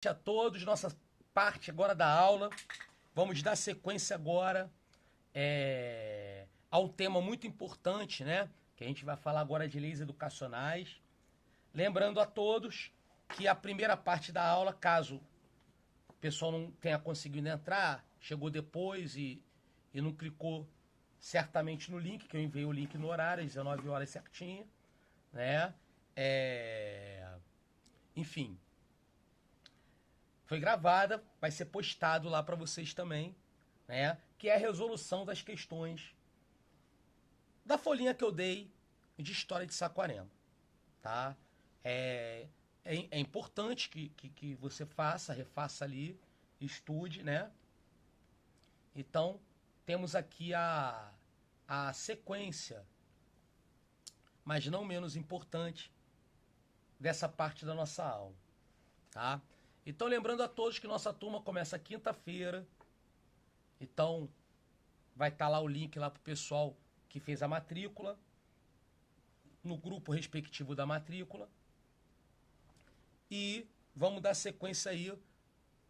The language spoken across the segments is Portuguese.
A todos, nossa parte agora da aula. Vamos dar sequência agora a um tema muito importante, né? Que a gente vai falar agora de leis educacionais. Lembrando a todos que a primeira parte da aula, caso o pessoal não tenha conseguido entrar, chegou depois e não clicou certamente no link, que eu enviei o link no horário, às 19 horas certinho, né? Enfim, foi gravada, vai ser postado lá para vocês também, né? Que é a resolução das questões da folhinha que eu dei de história de Saquarema, tá? É importante que você faça, refaça ali, estude, né? Então, temos aqui a sequência, mas não menos importante, dessa parte da nossa aula, tá? Então, lembrando a todos que nossa turma começa quinta-feira. Então, vai estar lá o link lá para o pessoal que fez a matrícula, no grupo respectivo da matrícula. E vamos dar sequência aí,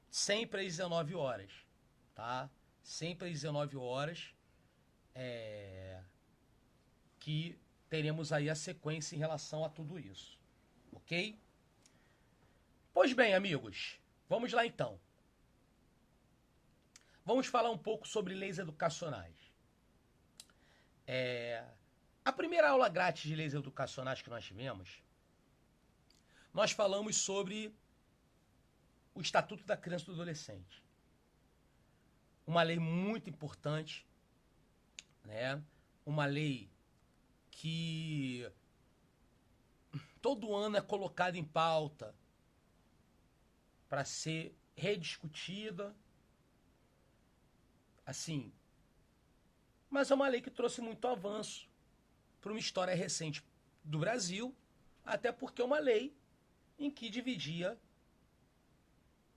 sempre às 19 horas, tá? Sempre às 19 horas, que teremos aí a sequência em relação a tudo isso, ok? Pois bem, amigos, vamos lá então. Vamos falar um pouco sobre leis educacionais. A primeira aula grátis de leis educacionais que nós tivemos, nós falamos sobre o Estatuto da Criança e do Adolescente. Uma lei muito importante, né? Uma lei que todo ano é colocada em pauta para ser rediscutida, assim. Mas é uma lei que trouxe muito avanço para uma história recente do Brasil, até porque é uma lei em que dividia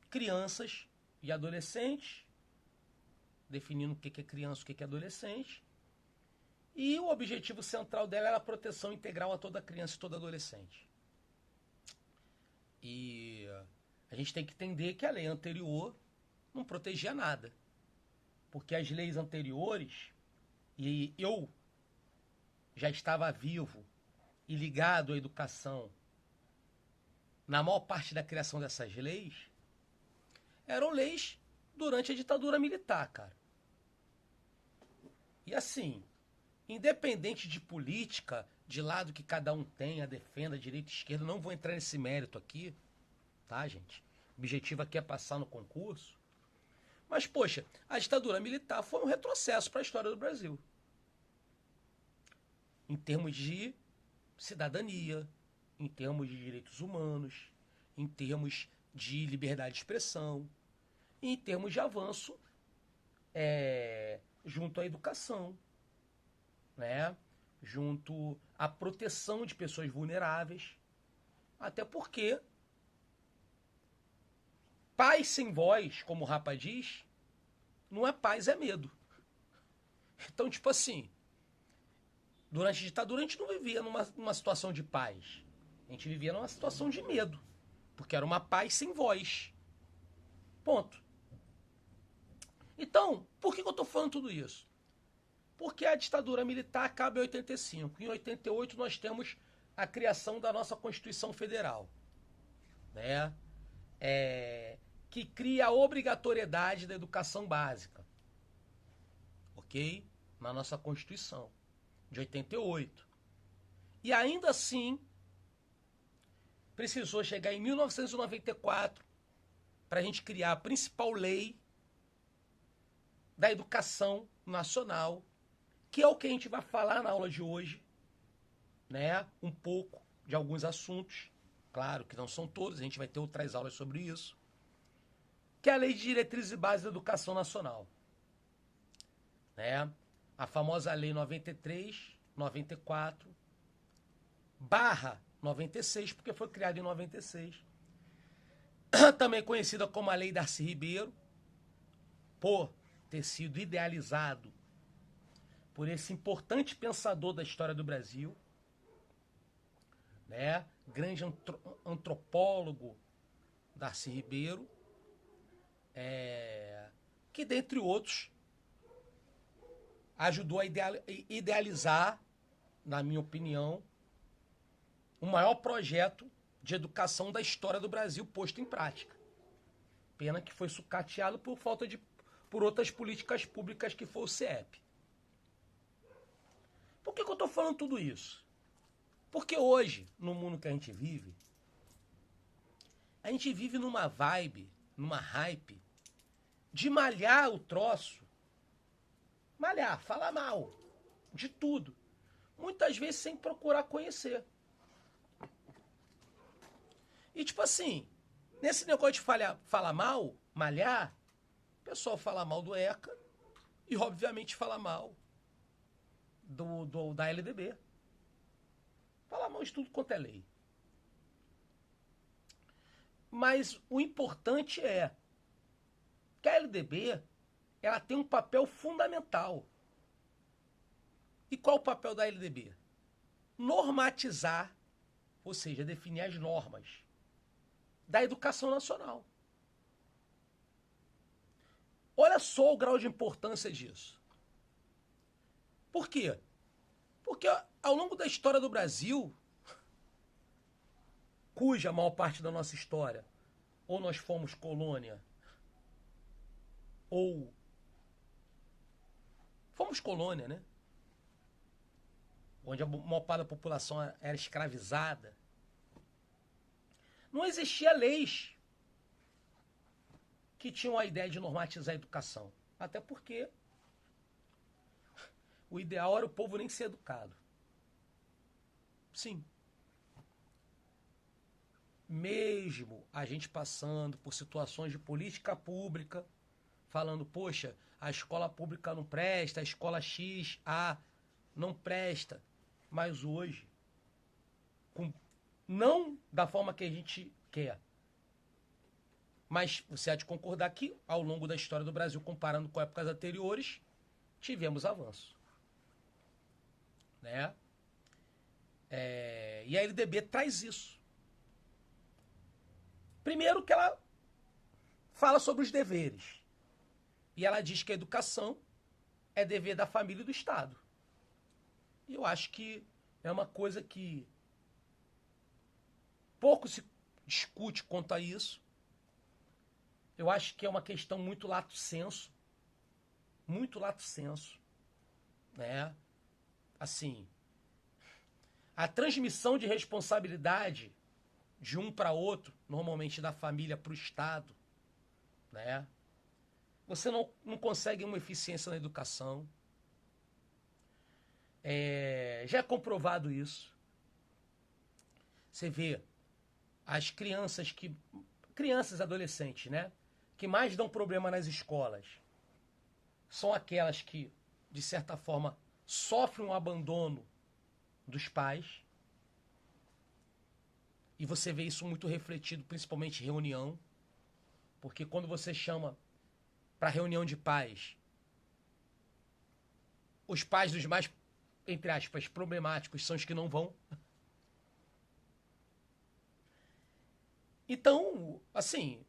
crianças e adolescentes, definindo o que é criança e o que é adolescente, e o objetivo central dela era a proteção integral a toda criança e todo adolescente. E a gente tem que entender que a lei anterior não protegia nada, porque as leis anteriores, e eu já estava vivo e ligado à educação na maior parte da criação dessas leis, eram leis durante a ditadura militar, cara. E assim, independente de política, de lado que cada um tenha, defenda, direita e esquerda, não vou entrar nesse mérito aqui, tá, gente? O objetivo aqui é passar no concurso. Mas, poxa, a ditadura militar foi um retrocesso para a história do Brasil. Em termos de cidadania, em termos de direitos humanos, em termos de liberdade de expressão, em termos de avanço junto à educação, né? Junto à proteção de pessoas vulneráveis, até porque paz sem voz, como o Rapa diz, não é paz, é medo. Então, tipo assim, durante a ditadura a gente não vivia numa situação de paz. A gente vivia numa situação de medo, porque era uma paz sem voz. Ponto. Então, por que eu estou falando tudo isso? Porque a ditadura militar acaba em 85. Em 88 nós temos a criação da nossa Constituição Federal, né? Que cria a obrigatoriedade da educação básica, ok? Na nossa Constituição de 88. E ainda assim, precisou chegar em 1994 para a gente criar a principal lei da educação nacional, que é o que a gente vai falar na aula de hoje, né? Um pouco de alguns assuntos, claro que não são todos, a gente vai ter outras aulas sobre isso, que é a Lei de Diretrizes e Bases da Educação Nacional, né? A famosa Lei 93, 94, barra 96, porque foi criada em 96, também conhecida como a Lei Darcy Ribeiro, por ter sido idealizado por esse importante pensador da história do Brasil, né? Grande antropólogo, Darcy Ribeiro, que, dentre outros, ajudou a idealizar, na minha opinião, o maior projeto de educação da história do Brasil posto em prática. Pena que foi sucateado por outras políticas públicas que foi o CIEP. Por que eu estou falando tudo isso? Porque hoje, no mundo que a gente vive numa vibe, numa hype, de malhar o troço. Malhar, falar mal, de tudo. Muitas vezes sem procurar conhecer. E tipo assim, nesse negócio de falar mal, malhar, o pessoal fala mal do ECA e obviamente fala mal da LDB. Fala mal de tudo quanto é lei. Mas o importante é que a LDB ela tem um papel fundamental. E qual o papel da LDB? Normatizar, ou seja, definir as normas da educação nacional. Olha só o grau de importância disso. Por quê? Porque ao longo da história do Brasil, cuja maior parte da nossa história, ou nós fomos colônia, ou fomos colônia, né? Onde a maior parte da população era escravizada. Não existia leis que tinham a ideia de normatizar a educação. Até porque o ideal era o povo nem ser educado. Sim. Mesmo a gente passando por situações de política pública, falando, poxa, a escola pública não presta, a escola X, A, não presta. Mas hoje, não da forma que a gente quer, mas você há de concordar que, ao longo da história do Brasil, comparando com épocas anteriores, tivemos avanço. Né? E a LDB traz isso. Primeiro que ela fala sobre os deveres. E ela diz que a educação é dever da família e do Estado. E eu acho que é uma coisa que pouco se discute quanto a isso. Eu acho que é uma questão muito lato sensu. Muito lato sensu. Né? Assim, a transmissão de responsabilidade de um para outro, normalmente da família para o Estado, né? Você não consegue uma eficiência na educação. Já é comprovado isso. Você vê as crianças e adolescentes, né? Que mais dão problema nas escolas são aquelas que, de certa forma, sofrem um abandono dos pais. E você vê isso muito refletido, principalmente em reunião. Porque quando você chama para reunião de pais, os pais dos mais, entre aspas, problemáticos são os que não vão. Então, assim,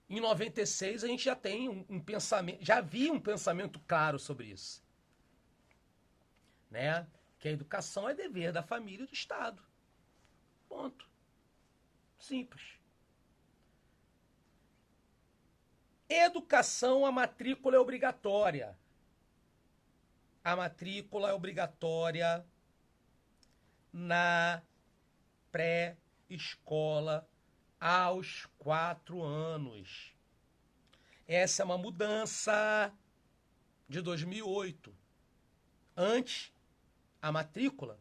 em 96 a gente já tem um pensamento, já havia um pensamento claro sobre isso. Né? Que a educação é dever da família e do Estado. Ponto. Simples. Educação, a matrícula é obrigatória. A matrícula é obrigatória na pré-escola aos 4 anos. Essa é uma mudança de 2008. Antes, a matrícula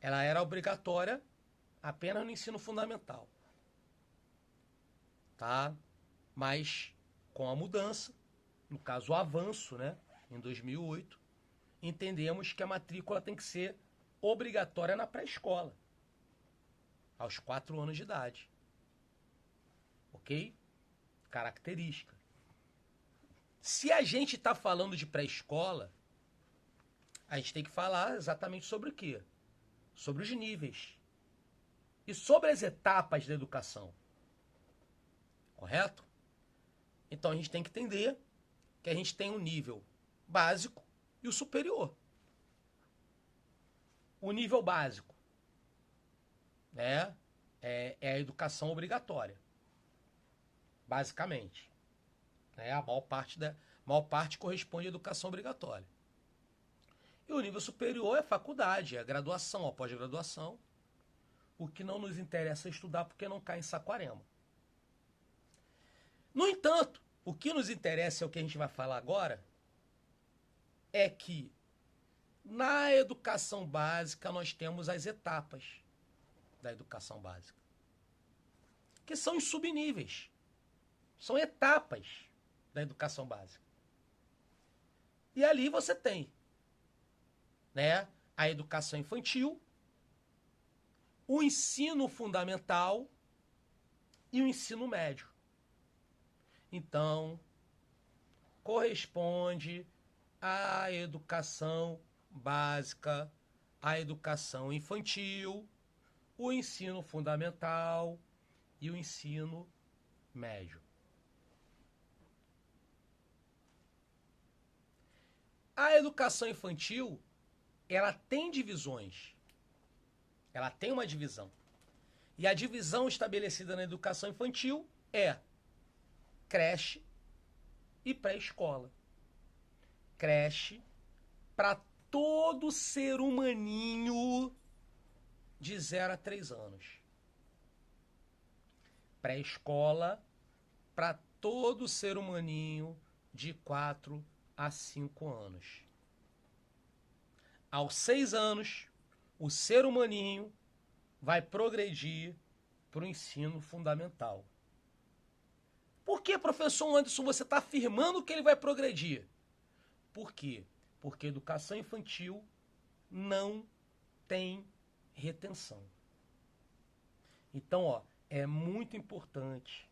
ela era obrigatória apenas no ensino fundamental. Tá? Mas com a mudança, no caso o avanço, né, em 2008, entendemos que a matrícula tem que ser obrigatória na pré-escola, aos 4 anos de idade. Ok? Característica. Se a gente está falando de pré-escola, a gente tem que falar exatamente sobre o quê? Sobre os níveis. e sobre as etapas da educação. Correto? Então a gente tem que entender que a gente tem um nível básico e o superior. O nível básico, né, é a educação obrigatória, basicamente. Né? A maior parte corresponde à educação obrigatória. E o nível superior é a faculdade, é a graduação, a pós-graduação. O que não nos interessa é estudar porque não cai em Saquarema. No entanto, o que nos interessa é o que a gente vai falar agora, é que na educação básica nós temos as etapas da educação básica, que são os subníveis, são etapas da educação básica. E ali você tem, né, a educação infantil, o ensino fundamental e o ensino médio. Então, corresponde à educação básica, à educação infantil, o ensino fundamental e o ensino médio. A educação infantil, ela tem divisões. Ela tem uma divisão. E a divisão estabelecida na educação infantil é creche e pré-escola. Creche para todo ser humaninho de 0 a 3 anos. Pré-escola para todo ser humaninho de 4 a 5 anos. Aos 6 anos, o ser humaninho vai progredir para o ensino fundamental. Por que, professor Anderson, você está afirmando que ele vai progredir? Por quê? Porque educação infantil não tem retenção. Então, ó, é muito importante.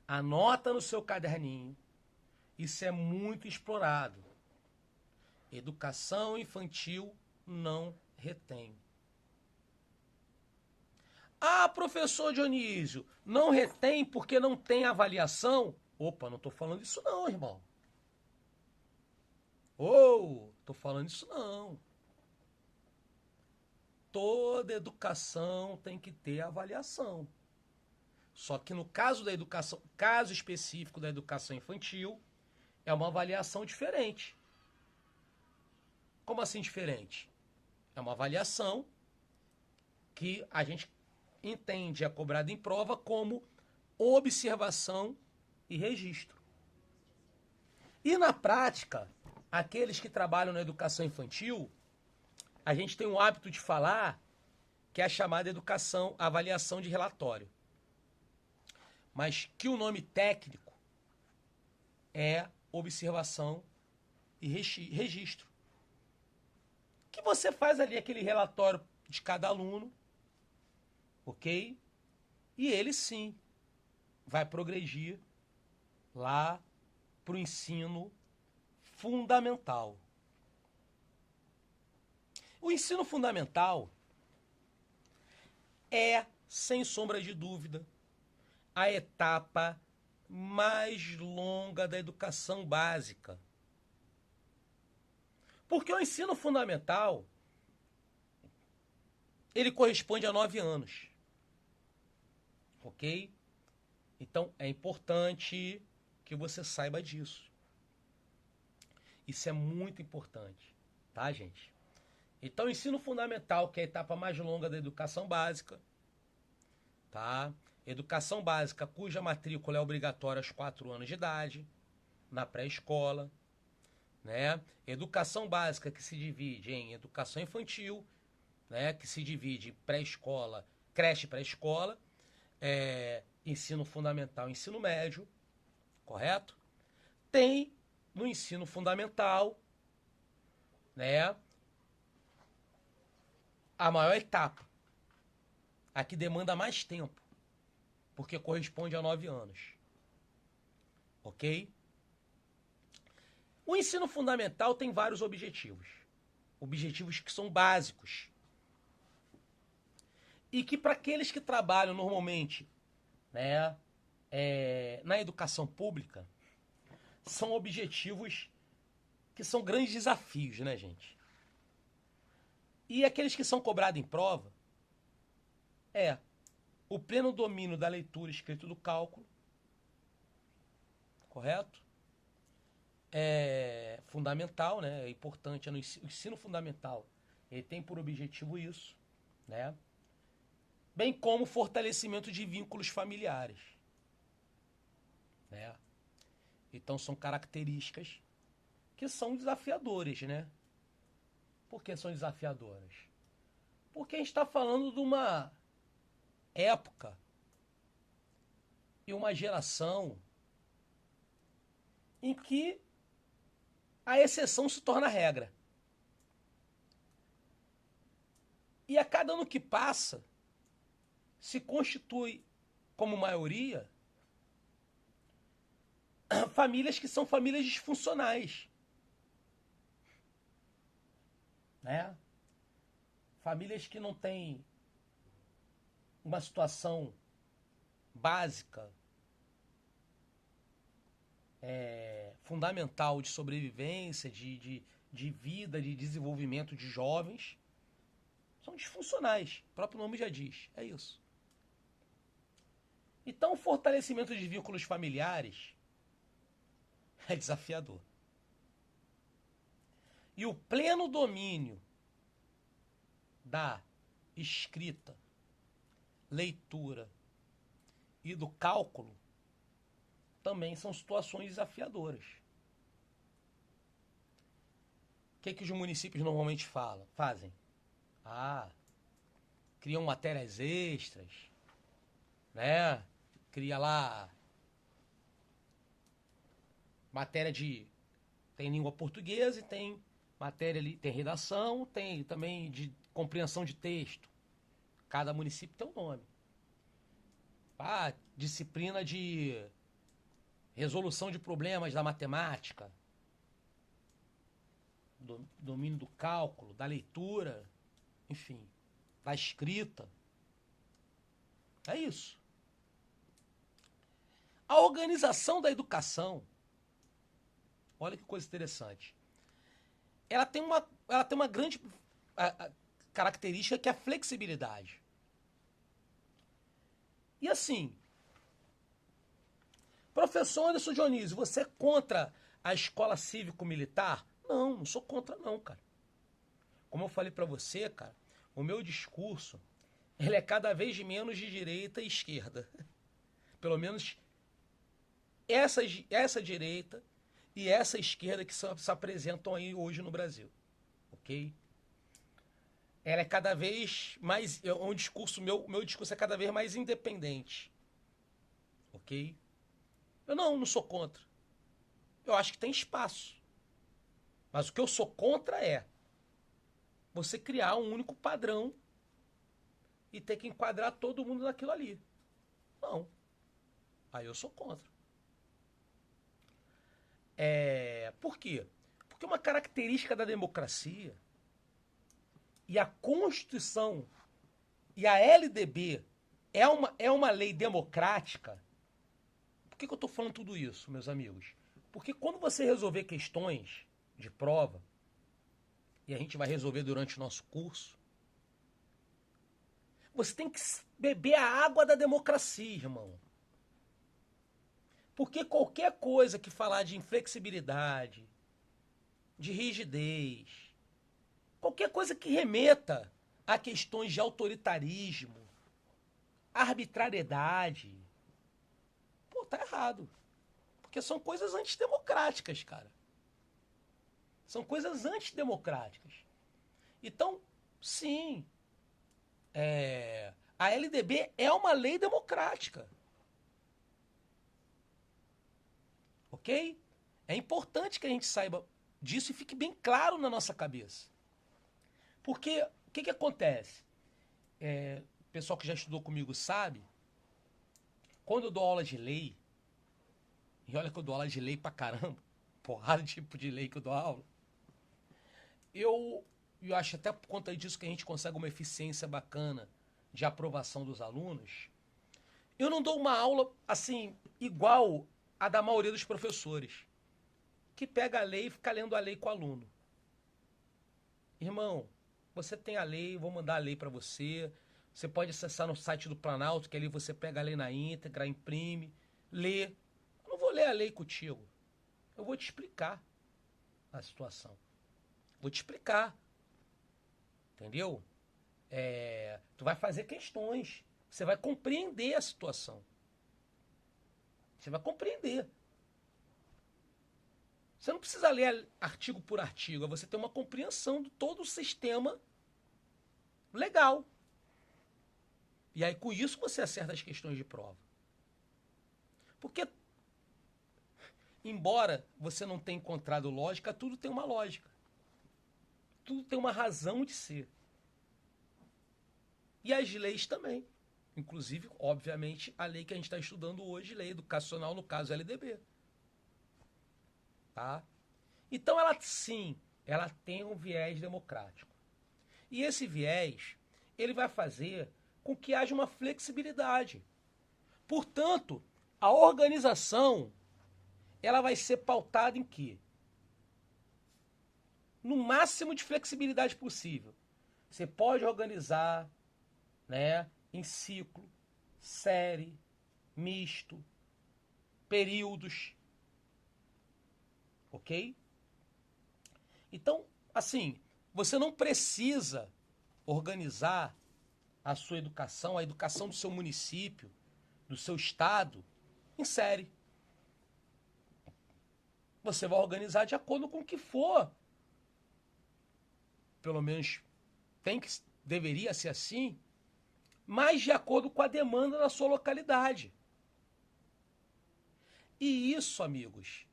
Anota no seu caderninho. Isso é muito explorado. Educação infantil não retém. Ah, professor Dionísio, não retém porque não tem avaliação? Opa, não estou falando isso não, irmão. Estou falando isso não. Toda educação tem que ter avaliação. Só que no caso da educação, caso específico da educação infantil, é uma avaliação diferente. Como assim diferente? É uma avaliação que a gente entende, é cobrada em prova como observação e registro. E na prática, aqueles que trabalham na educação infantil, a gente tem o hábito de falar que é a chamada educação, avaliação de relatório. Mas que o nome técnico é observação e registro. Que você faz ali aquele relatório de cada aluno, ok? E ele sim vai progredir lá para o ensino fundamental. O ensino fundamental é, sem sombra de dúvida, a etapa mais longa da educação básica. Porque o ensino fundamental, ele corresponde a 9 anos. Ok? Então, é importante que você saiba disso. Isso é muito importante, tá, gente? Então, o ensino fundamental, que é a etapa mais longa da educação básica, tá? Educação básica, cuja matrícula é obrigatória aos 4 anos de idade, na pré-escola, né? Educação básica que se divide em educação infantil, né? Que se divide em pré-escola, creche pré-escola, ensino fundamental, ensino médio, correto? Tem no ensino fundamental, né, a maior etapa, a que demanda mais tempo, porque corresponde a 9 anos, ok? O ensino fundamental tem vários objetivos que são básicos. E que para aqueles que trabalham normalmente, né, na educação pública, são objetivos que são grandes desafios, né, gente? E aqueles que são cobrados em prova é o pleno domínio da leitura, escrita e do cálculo, correto? É fundamental, né? É importante, o ensino fundamental, ele tem por objetivo isso, né? Bem como o fortalecimento de vínculos familiares, né? Então são características que são desafiadoras, né? Por que são desafiadoras? Porque a gente está falando de uma época e uma geração em que a exceção se torna a regra. E a cada ano que passa, se constitui como maioria famílias que são famílias disfuncionais, né? Famílias que não têm uma situação básica, fundamental de sobrevivência, de vida, de desenvolvimento de jovens, são disfuncionais. O próprio nome já diz. É isso. Então, o fortalecimento de vínculos familiares é desafiador. E o pleno domínio da escrita, leitura e do cálculo também são situações desafiadoras. O que os municípios normalmente fazem? Criam matérias extras, né? Cria lá matéria tem língua portuguesa e tem matéria ali, tem redação, tem também de compreensão de texto. Cada município tem um nome. Disciplina de resolução de problemas da matemática, domínio do cálculo, da leitura, enfim, da escrita. É isso. A organização da educação, olha que coisa interessante, ela tem uma grande característica que é a flexibilidade. E assim, professor Anderson Dionísio, você é contra a escola cívico-militar? Não sou contra não, cara. Como eu falei pra você, cara, o meu discurso, ele é cada vez menos de direita e esquerda. Pelo menos essa direita e essa esquerda que se apresentam aí hoje no Brasil. Ok? Ela é cada vez mais. Meu discurso é cada vez mais independente. Ok? Eu não sou contra. Eu acho que tem espaço. Mas o que eu sou contra é você criar um único padrão e ter que enquadrar todo mundo naquilo ali. Não. Aí eu sou contra. Por quê? Porque uma característica da democracia e a Constituição e a LDB é uma lei democrática. Por que eu estou falando tudo isso, meus amigos? Porque quando você resolver questões de prova, e a gente vai resolver durante o nosso curso, você tem que beber a água da democracia, irmão. Porque qualquer coisa que falar de inflexibilidade, de rigidez, qualquer coisa que remeta a questões de autoritarismo, arbitrariedade, tá errado. Porque são coisas antidemocráticas, cara. São coisas antidemocráticas. Então, sim, a LDB é uma lei democrática. Ok? É importante que a gente saiba disso e fique bem claro na nossa cabeça. Porque o que acontece? O pessoal que já estudou comigo sabe, quando eu dou aula de lei, e olha que eu dou aula de lei pra caramba, porrada de tipo de lei que eu dou aula, eu acho até por conta disso que a gente consegue uma eficiência bacana de aprovação dos alunos, eu não dou uma aula assim igual a da maioria dos professores, que pega a lei e fica lendo a lei com o aluno. Irmão, você tem a lei, vou mandar a lei para você. Você pode acessar no site do Planalto, que ali você pega a lei na íntegra, imprime, lê. Eu não vou ler a lei contigo. Eu vou te explicar a situação. Vou te explicar. Entendeu? Tu vai fazer questões. Você vai compreender a situação. Você vai compreender. Você não precisa ler artigo por artigo. É você ter uma compreensão de todo o sistema legal. E aí, com isso, você acerta as questões de prova. Porque, embora você não tenha encontrado lógica, tudo tem uma lógica. Tudo tem uma razão de ser. E as leis também. Inclusive, obviamente, a lei que a gente está estudando hoje, lei educacional, no caso LDB. Tá? Então, ela sim, ela tem um viés democrático. E esse viés, ele vai fazer com que haja uma flexibilidade. Portanto, a organização, ela vai ser pautada em quê? No máximo de flexibilidade possível. Você pode organizar, né, em ciclo, série, misto, períodos. Ok? Então, assim, você não precisa organizar a sua educação, a educação do seu município, do seu estado, em série. Você vai organizar de acordo com o que for. Pelo menos deveria ser assim, mas de acordo com a demanda da sua localidade. E isso, amigos,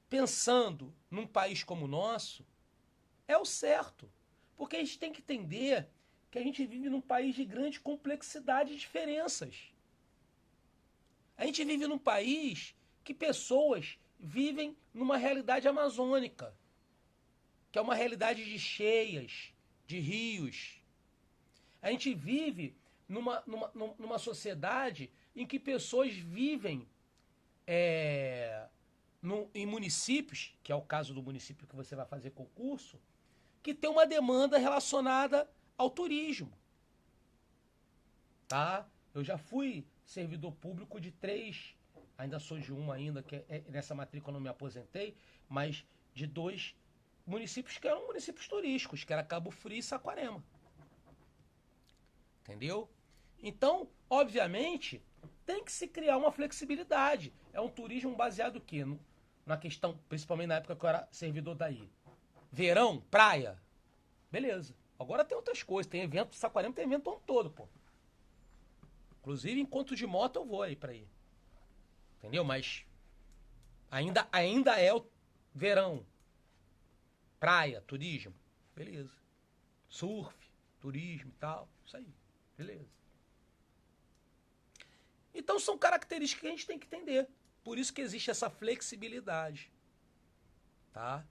pensando num país como o nosso, é o certo. Porque a gente tem que entender que a gente vive num país de grande complexidade e diferenças. A gente vive num país que pessoas vivem numa realidade amazônica, que é uma realidade de cheias, de rios. A gente vive numa sociedade em que pessoas vivem em municípios, que é o caso do município que você vai fazer concurso, que tem uma demanda relacionada ao turismo. Tá? Eu já fui servidor público de 3, ainda sou de uma ainda, que nessa matrícula eu não me aposentei, mas de 2 municípios que eram municípios turísticos, que era Cabo Frio e Saquarema. Entendeu? Então, obviamente, tem que se criar uma flexibilidade. É um turismo baseado o quê? Na questão, principalmente na época que eu era servidor daí. Verão, praia. Beleza. Agora tem outras coisas. Tem evento, Saquarema tem evento o ano todo, pô. Inclusive, enquanto de moto eu vou aí pra ir. Entendeu? Mas ainda é o verão. Praia, turismo. Beleza. Surf, turismo e tal. Isso aí. Beleza. Então são características que a gente tem que entender. Por isso que existe essa flexibilidade. Tá?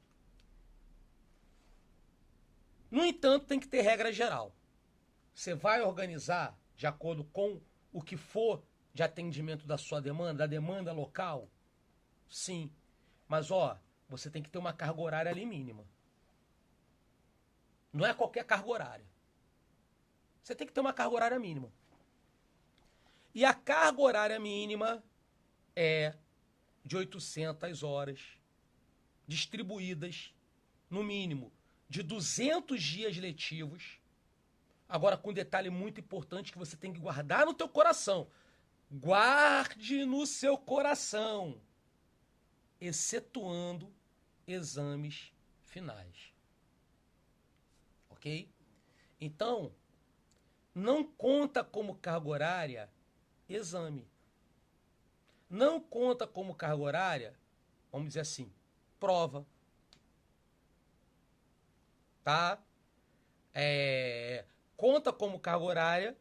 No entanto, tem que ter regra geral. Você vai organizar de acordo com o que for de atendimento da sua demanda, da demanda local? Sim. Mas, você tem que ter uma carga horária ali mínima. Não é qualquer carga horária. Você tem que ter uma carga horária mínima. E a carga horária mínima é de 800 horas, distribuídas, no mínimo, de 200 dias letivos. Agora, com um detalhe muito importante que você tem que guardar no teu coração. Guarde no seu coração, excetuando exames finais. Ok? Então, não conta como carga horária exame. Não conta como carga horária, vamos dizer assim, prova. Tá? Conta como carga horária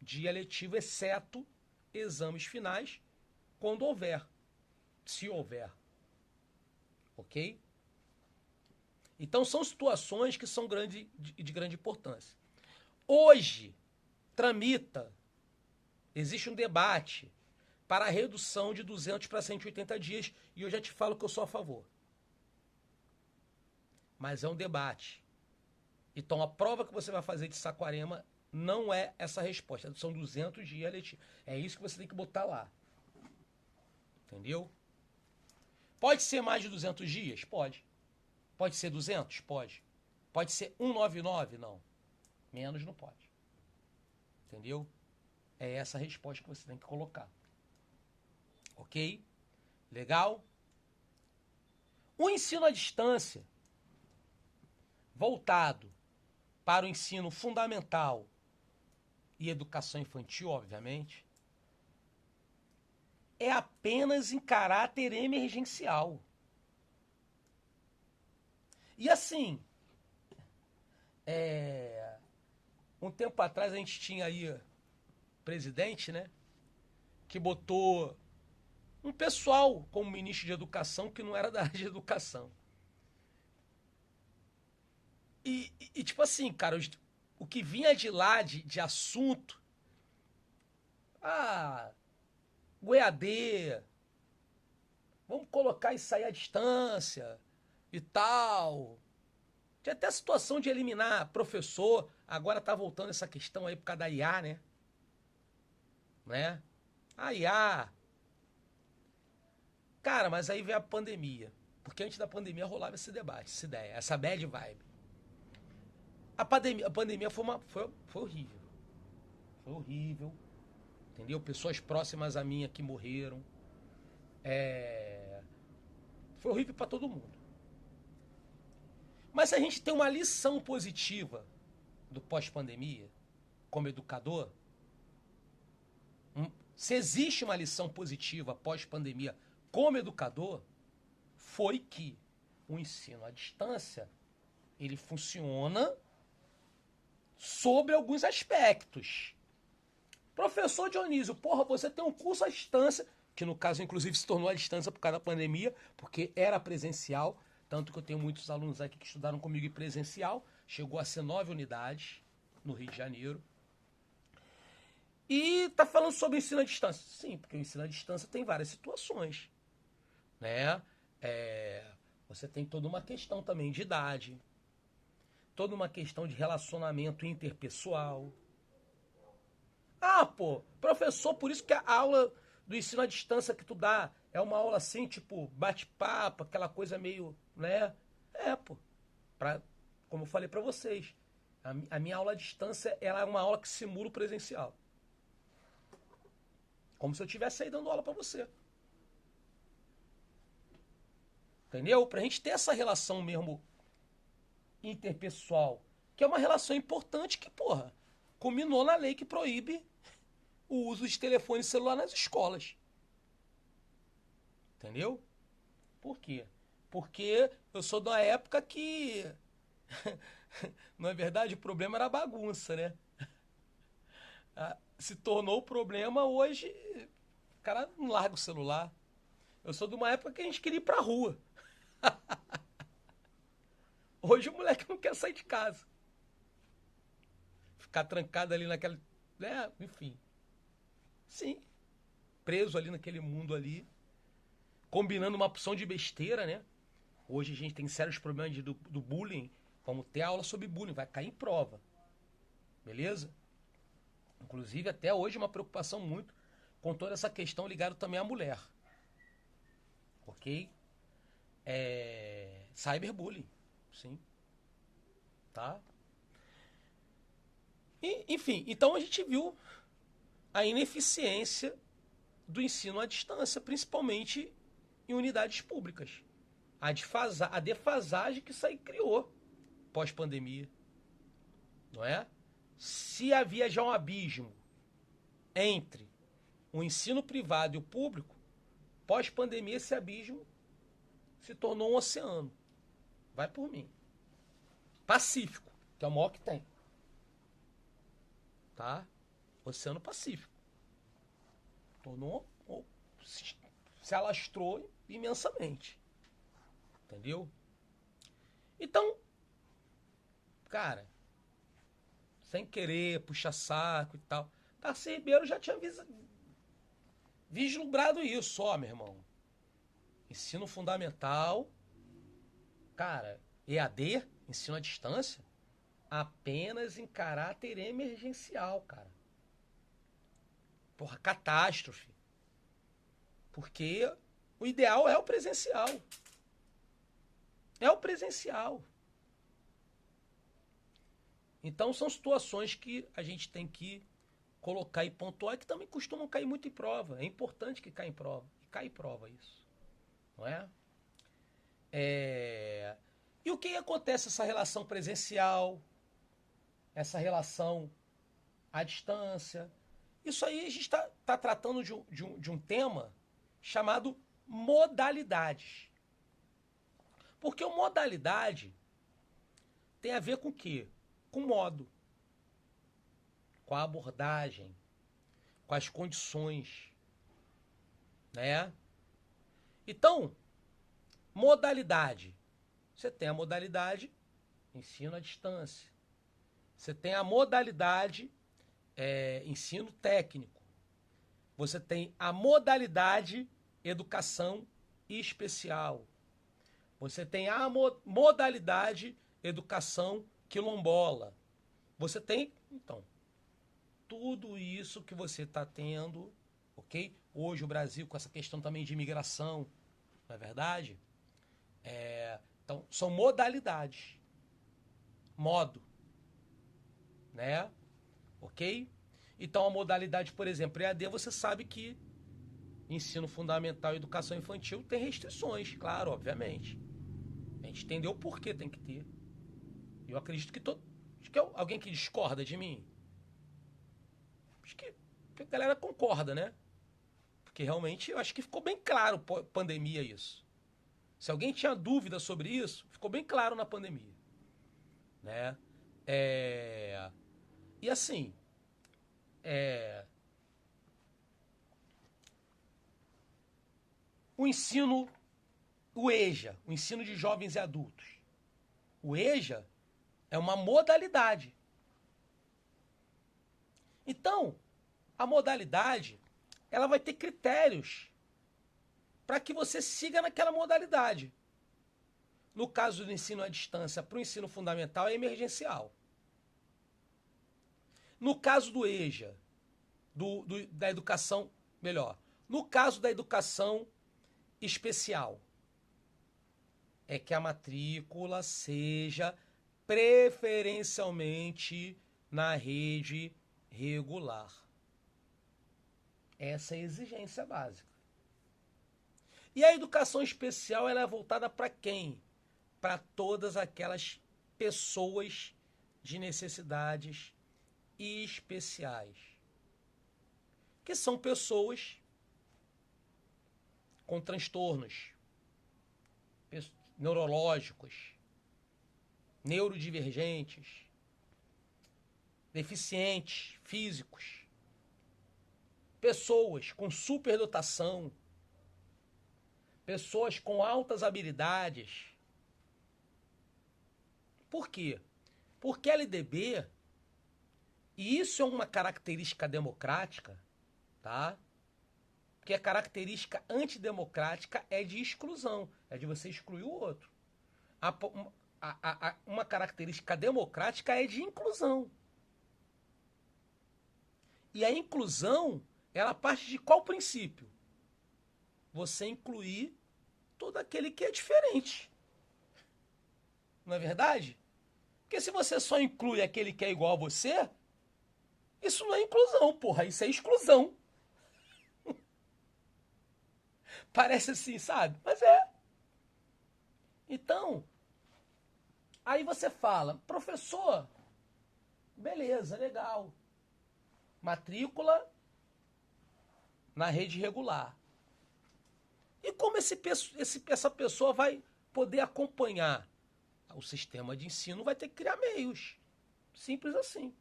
dia letivo, exceto exames finais, quando houver. Se houver. Ok? Então, são situações que são de grande importância. Hoje, tramita, existe um debate para a redução de 200 para 180 dias, e eu já te falo que eu sou a favor. Mas é um debate. Então a prova que você vai fazer de Saquarema não é essa resposta. São 200 dias letivos. É isso que você tem que botar lá. Entendeu? Pode ser mais de 200 dias? Pode. Pode ser 200? Pode. Pode ser 199? Não. Menos não pode. Entendeu? É essa a resposta que você tem que colocar. Ok? Legal? O ensino à distância, voltado para o ensino fundamental e educação infantil, obviamente, é apenas em caráter emergencial. E assim, um tempo atrás a gente tinha aí presidente, né, que botou um pessoal como ministro de educação que não era da área de educação. E tipo assim, cara, o que vinha de lá de assunto, o EAD, vamos colocar isso aí à distância e tal. Tinha até a situação de eliminar professor, agora tá voltando essa questão aí por causa da IA, né? A IA. Cara, mas aí veio a pandemia. Porque antes da pandemia rolava esse debate, essa ideia, essa bad vibe. A pandemia foi horrível. Foi horrível. Entendeu? Pessoas próximas a mim aqui morreram. Foi horrível para todo mundo. Mas se a gente tem uma lição positiva do pós-pandemia, como educador, se existe uma lição positiva pós-pandemia como educador, foi que o ensino à distância, ele funciona sobre alguns aspectos. Professor Dionísio, porra, você tem um curso à distância, que no caso, inclusive, se tornou à distância por causa da pandemia, porque era presencial, tanto que eu tenho muitos alunos aqui que estudaram comigo em presencial, chegou a ser 9 unidades no Rio de Janeiro. E tá falando sobre ensino à distância. Sim, porque o ensino à distância tem várias situações, né? Você tem toda uma questão também de idade, toda uma questão de relacionamento interpessoal. Pô, professor, por isso que a aula do ensino à distância que tu dá é uma aula assim, tipo, bate-papo, aquela coisa meio, né? Pô. Como eu falei pra vocês, a minha aula à distância, ela é uma aula que simula o presencial. Como se eu estivesse aí dando aula pra você. Entendeu? Pra gente ter essa relação mesmo interpessoal, que é uma relação importante que, porra, culminou na lei que proíbe o uso de telefone celular nas escolas. Entendeu? Por quê? Porque eu sou de uma época que, na verdade, o problema era a bagunça, né? Se tornou o problema hoje, o cara não larga o celular. Eu sou de uma época que a gente queria ir pra rua. Hoje o moleque não quer sair de casa. Ficar trancado ali naquela... enfim. Sim. Preso ali naquele mundo ali. Combinando uma opção de besteira, né? Hoje a gente tem sérios problemas do bullying. Vamos ter aula sobre bullying. Vai cair em prova. Beleza? Inclusive, até hoje, uma preocupação muito com toda essa questão ligada também à mulher. Ok? Cyberbullying. Sim. Tá? Enfim, então a gente viu a ineficiência do ensino à distância, principalmente em unidades públicas. A defasagem que isso aí criou pós-pandemia. Não é? Se havia já um abismo entre o ensino privado e o público, pós-pandemia esse abismo se tornou um oceano. Vai por mim. Pacífico, que é o maior que tem. Tá? Oceano Pacífico. Se alastrou imensamente. Entendeu? Então, cara, sem querer, puxa saco e tal. Darcy Ribeiro já tinha vislumbrado isso, ó, meu irmão. Ensino fundamental, cara, EAD, ensino à distância, apenas em caráter emergencial, cara. Porra, catástrofe. Porque o ideal é o presencial. É o presencial. Então são situações que a gente tem que colocar e pontuar, que também costumam cair muito em prova. É importante que caia em prova. E cai em prova isso. Não é? E o que acontece essa relação presencial, essa relação à distância? Isso aí a gente está tratando de um tema chamado modalidades. Porque o modalidade tem a ver com o quê? Com modo, com a abordagem, com as condições, né? Então, modalidade. Você tem a modalidade ensino à distância. Você tem a modalidade ensino técnico. Você tem a modalidade educação especial. Você tem a modalidade educação quilombola. Você tem, então, tudo isso que você está tendo, ok? Hoje o Brasil com essa questão também de imigração, não é verdade? Então, são modalidades. Modo. Né? Ok? Então, a modalidade, por exemplo, EAD, você sabe que ensino fundamental e educação infantil tem restrições, claro, obviamente. A gente entendeu por que tem que ter. Eu acredito que acho que é alguém que discorda de mim. Acho que a galera concorda, né? Porque realmente eu acho que ficou bem claro pandemia isso. Se alguém tinha dúvida sobre isso, ficou bem claro na pandemia. Né? E assim, o ensino, o EJA, o ensino de jovens e adultos. O EJA é uma modalidade. Então, a modalidade, ela vai ter critérios para que você siga naquela modalidade. No caso do ensino à distância para o ensino fundamental, é emergencial. No caso do EJA, da educação, melhor, no caso da educação especial, é que a matrícula seja preferencialmente na rede regular. Essa é a exigência básica. E a educação especial, ela é voltada para quem? Para todas aquelas pessoas de necessidades especiais. Que são pessoas com transtornos neurológicos, neurodivergentes, deficientes físicos, pessoas com superdotação, pessoas com altas habilidades. Por quê? Porque a LDB, e isso é uma característica democrática, tá? Porque a característica antidemocrática é de exclusão, é de você excluir o outro. Uma característica democrática é de inclusão. E a inclusão, ela parte de qual princípio? Você incluir todo aquele que é diferente. Não é verdade? Porque se você só inclui aquele que é igual a você, isso não é inclusão, porra, isso é exclusão. Parece assim, sabe? Mas é. Então, aí você fala, professor, beleza, legal. Matrícula na rede regular. E como essa pessoa vai poder acompanhar? O sistema de ensino vai ter que criar meios. Simples assim.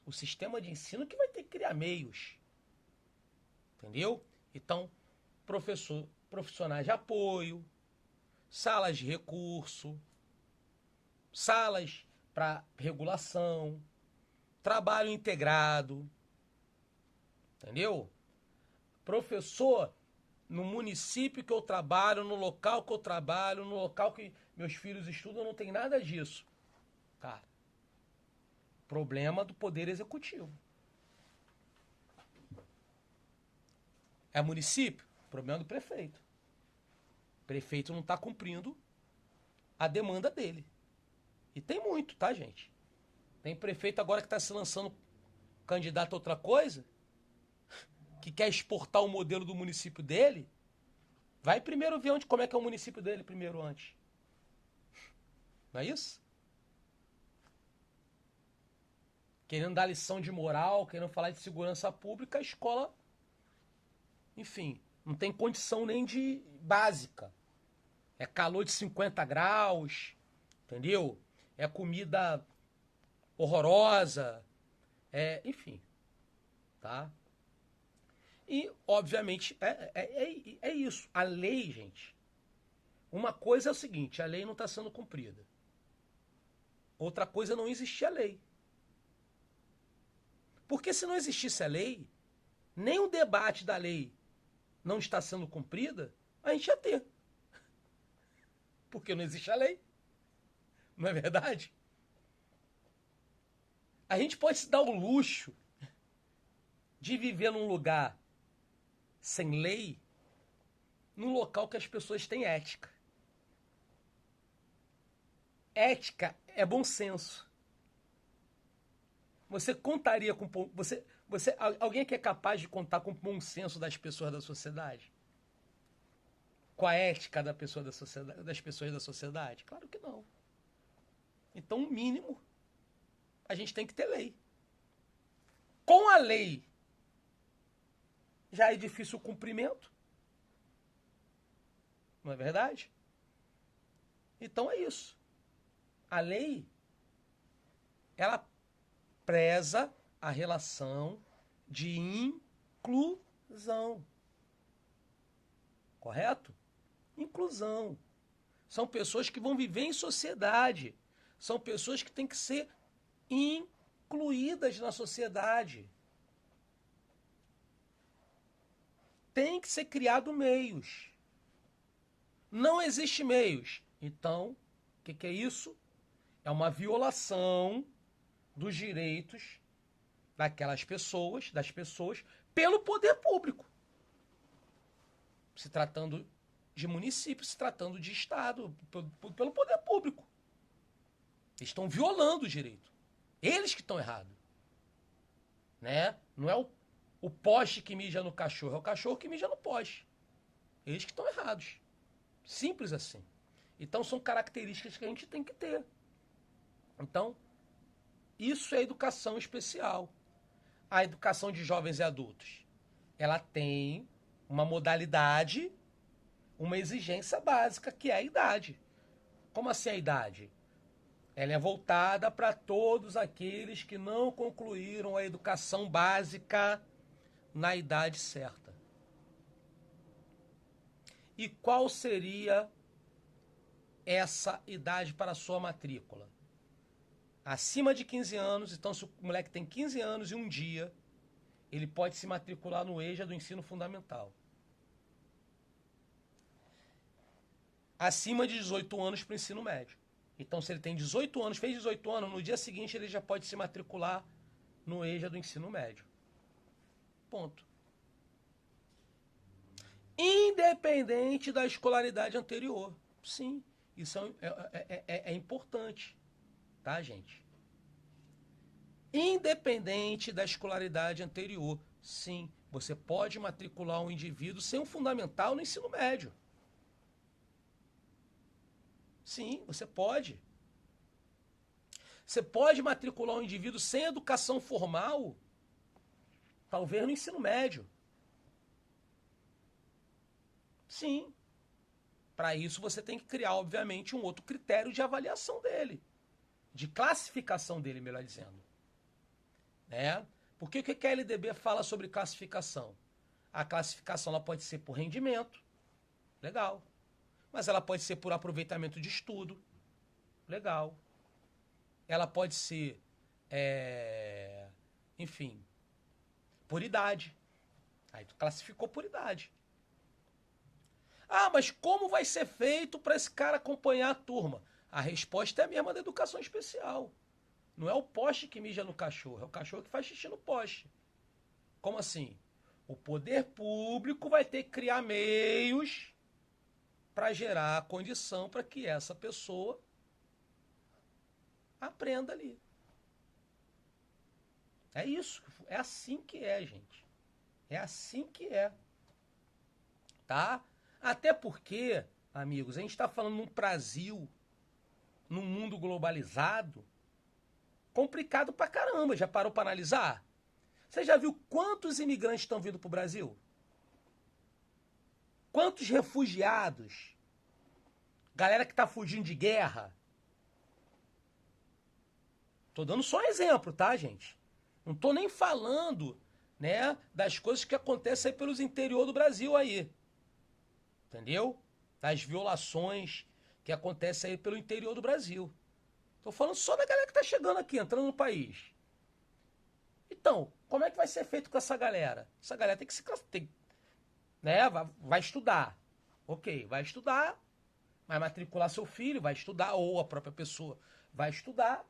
O sistema de ensino que vai ter que criar meios. Entendeu? Então, profissionais de apoio, salas de recurso, salas para regulação, trabalho integrado, entendeu? Professor, no município que eu trabalho, no local que eu trabalho, no local que meus filhos estudam, não tem nada disso. Cara, problema do Poder Executivo. É município? Problema do prefeito. O prefeito não está cumprindo a demanda dele. E tem muito, tá, gente? Tem prefeito agora que está se lançando candidato a outra coisa, que quer exportar o modelo do município dele. Vai primeiro ver como é que é o município dele primeiro antes. Não é isso? Querendo dar lição de moral, querendo falar de segurança pública, a escola, enfim, não tem condição nem de básica. É calor de 50 graus, entendeu? É comida horrorosa, enfim, tá? E, obviamente, é isso. A lei, gente, uma coisa é o seguinte, a lei não está sendo cumprida. Outra coisa é não existir a lei. Porque se não existisse a lei, nem o debate da lei não está sendo cumprida, a gente ia ter. Porque não existe a lei. Não é verdade? A gente pode se dar o luxo de viver num lugar sem lei, num local que as pessoas têm ética. Ética é bom senso. Você contaria com... alguém que é capaz de contar com o bom senso das pessoas da sociedade? Com a ética das pessoas da sociedade? Claro que não. Então, o mínimo, a gente tem que ter lei. Com a lei, já é difícil o cumprimento. Não é verdade? Então, é isso. A lei, ela preza a relação de inclusão. Correto? Inclusão. São pessoas que vão viver em sociedade. São pessoas que têm que ser incluídas na sociedade. Tem que ser criado meios. Não existe meios. Então, o que é isso? É uma violação dos direitos das pessoas, pelo poder público. Se tratando de município, se tratando de Estado, pelo poder público. Eles estão violando o direito. Eles que estão errados. Né? Não é o poste que mija no cachorro, é o cachorro que mija no poste. Eles que estão errados. Simples assim. Então são características que a gente tem que ter. Então, isso é educação especial. A educação de jovens e adultos, ela tem uma modalidade, uma exigência básica, que é a idade. Como assim a idade? Ela é voltada para todos aqueles que não concluíram a educação básica na idade certa. E qual seria essa idade para a sua matrícula? Acima de 15 anos, então se o moleque tem 15 anos e um dia, ele pode se matricular no EJA do ensino fundamental. Acima de 18 anos para o ensino médio. Então se ele tem 18 anos, fez 18 anos, no dia seguinte ele já pode se matricular no EJA do ensino médio. Ponto. Independente da escolaridade anterior. Sim, isso é importante. Tá, gente? Independente da escolaridade anterior, sim, você pode matricular um indivíduo sem um fundamental no ensino médio. Sim, você pode. Você pode matricular um indivíduo sem educação formal, talvez no ensino médio. Sim. Para isso você tem que criar, obviamente, um outro critério de avaliação dele. De classificação dele, melhor dizendo. Né? Porque o que a LDB fala sobre classificação? A classificação ela pode ser por rendimento, legal. Mas ela pode ser por aproveitamento de estudo, legal. Ela pode ser enfim, por idade. Aí tu classificou por idade. Ah, mas como vai ser feito para esse cara acompanhar a turma? A resposta é a mesma da educação especial. Não é o poste que mija no cachorro, é o cachorro que faz xixi no poste. Como assim? O poder público vai ter que criar meios para gerar a condição para que essa pessoa aprenda ali. É isso. É assim que é, gente. É assim que é. Tá? Até porque, amigos, a gente está falando num Brasil, num mundo globalizado, complicado pra caramba. Já parou para analisar? Você já viu quantos imigrantes estão vindo pro Brasil? Quantos refugiados? Galera que tá fugindo de guerra? Tô dando só um exemplo, tá, gente? Não tô nem falando, né, das coisas que acontecem aí pelos interior do Brasil aí. Entendeu? Das violações que acontecem aí pelo interior do Brasil. Tô falando só da galera que tá chegando aqui, entrando no país. Então, como é que vai ser feito com essa galera? Essa galera tem que se tem, né, vai estudar. Ok, vai estudar, vai matricular seu filho, vai estudar, ou a própria pessoa vai estudar.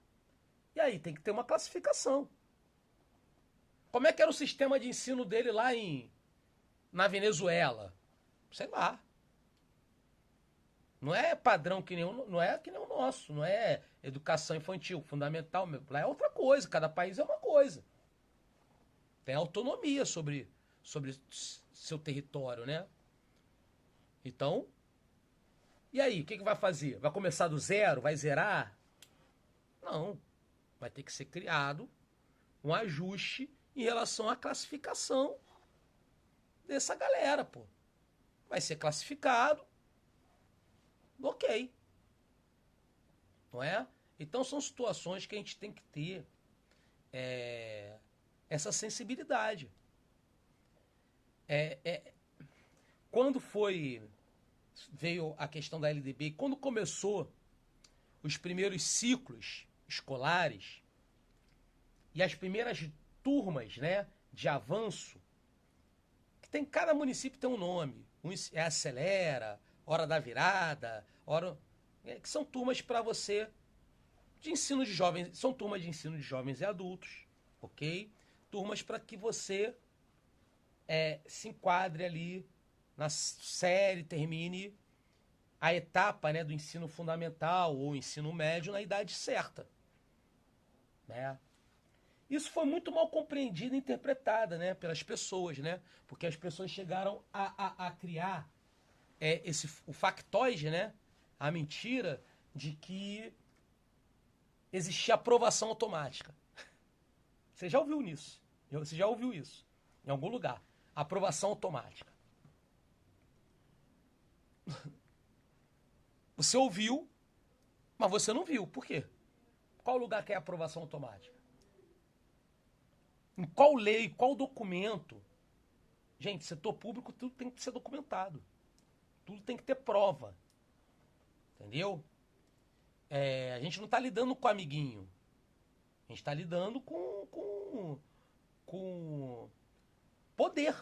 E aí tem que ter uma classificação. Como é que era o sistema de ensino dele lá na Venezuela? Sei lá. Não é padrão que nem não é que nem o nosso, não é educação infantil, fundamental, lá é outra coisa, cada país é uma coisa. Tem autonomia sobre seu território, né? Então, e aí, o que vai fazer? Vai começar do zero? Vai zerar? Não. Vai ter que ser criado um ajuste em relação à classificação dessa galera, pô. Vai ser classificado, ok. Não é? Então são situações que a gente tem que ter essa sensibilidade. Quando veio a questão da LDB, quando começou os primeiros ciclos escolares e as primeiras turmas, né, de avanço, que tem cada município tem um nome, é Acelera, Hora da Virada, que são turmas para você de ensino de jovens, são turmas de ensino de jovens e adultos, ok? Turmas para que você se enquadre ali na série, termine a etapa, né, do ensino fundamental ou ensino médio na idade certa, né? Isso foi muito mal compreendido e interpretada, né, pelas pessoas, né? Porque as pessoas chegaram a criar o factoide, né? A mentira de que existia aprovação automática. Você já ouviu nisso? Você já ouviu isso em algum lugar? Aprovação automática. Você ouviu, mas você não viu. Por quê? Qual lugar que é aprovação automática? Em qual lei, qual documento? Gente, setor público, tudo tem que ser documentado. Tudo tem que ter prova. Entendeu? A gente não está lidando com amiguinho. A gente está lidando com poder.